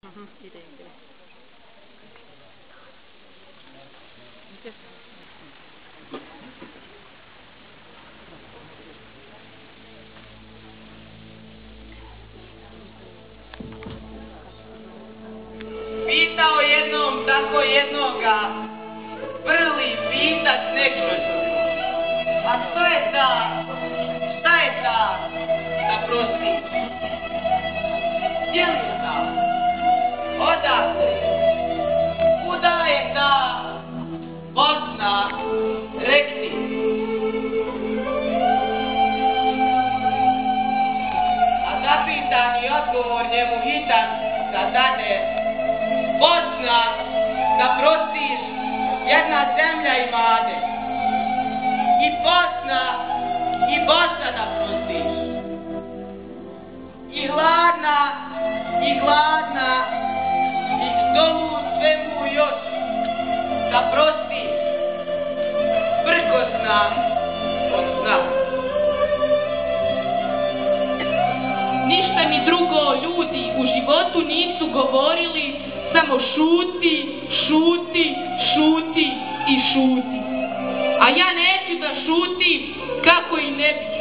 Ide. Pitao jednom tako jednoga vrli pitat neću. A šta je ta da prosti? Gdje li je ta? Odakle? Kuda je ta Bosna? Rekli. A zapitani odgovor njemu hitan da dade: Bosna, da prostiš, jedna zemlja imade. I Bosna, i Bosna da prostiš. I hladna, i k tomu svemu još da prostiš. Prkosna od sna. Ništa mi drugo ljudi u životu nisu govorili, samo šuti, šuti, šuti i šuti. A ja neću da šutim kako i ne bih.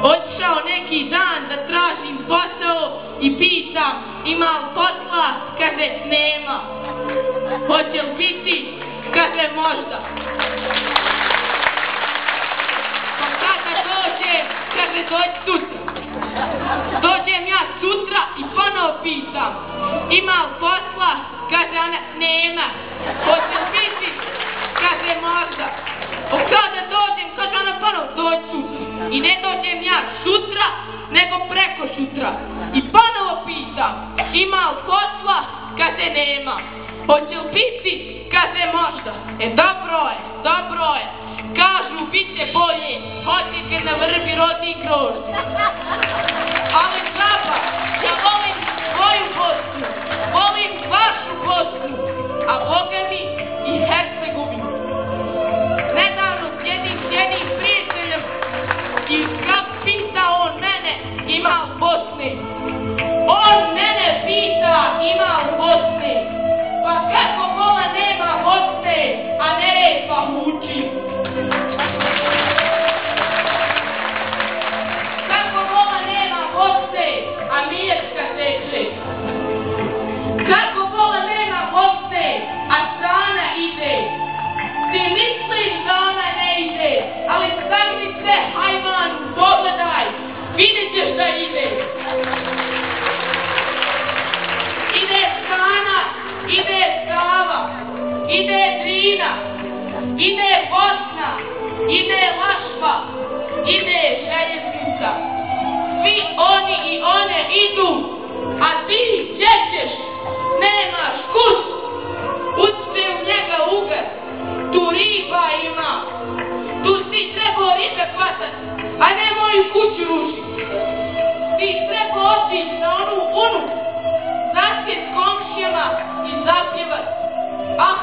Otišao neki dan da tražim posao i pitam: ima li posla? Kaže: nema. Hoće li biti? Kaže: možda. Pa kada dođem? Kaže: dođi sutra. Dođem ja sutra i ponovo pitam: ima li posla? Kaže ona: nema. Hoće li biti? Kaže: možda. Kada dođem? Kaže ona ponovo: dođi sutra. I ne dođem ja sutra, nego preko sutra. I ponovo pitam: ima li posla? Kaže: nema. Hoće li biti? Kaže: možda. Dobro je. Kažu: bit će bolje, hodite na vrbi rodni grožđe. Ali džaba, ja volim svoju Bosnu, volim vašu Bosnu, a Boga mi i Hercegovinu. Nedavno sjedim prijateljem i kad pita on mene: ima li Bosne? On mene pita: ima li Bosne? Pa kako vola nema Bosne, a Neretva muči? Kako vola nema Bosne, a Miješka teče? Kako vola nema Bosne, a strana ide? Ti misliš da ona ne ide, ali stavni se, hajvanu, pogledaj, vidjet ćeš da ide. Ide Sana, ide Sava, ide Drina, ide Bosna, ide Lašva, ide željeznica. Svi oni i one idu, a ti gdje ćeš? Nemaš kus. Ucpi u njega ugar, tu riba ima. Tu si trebao ribe hvatat, a ne moju kuću rušiti. Ti trebao otići na onu zasjet s komšijama i zapjevat: ah,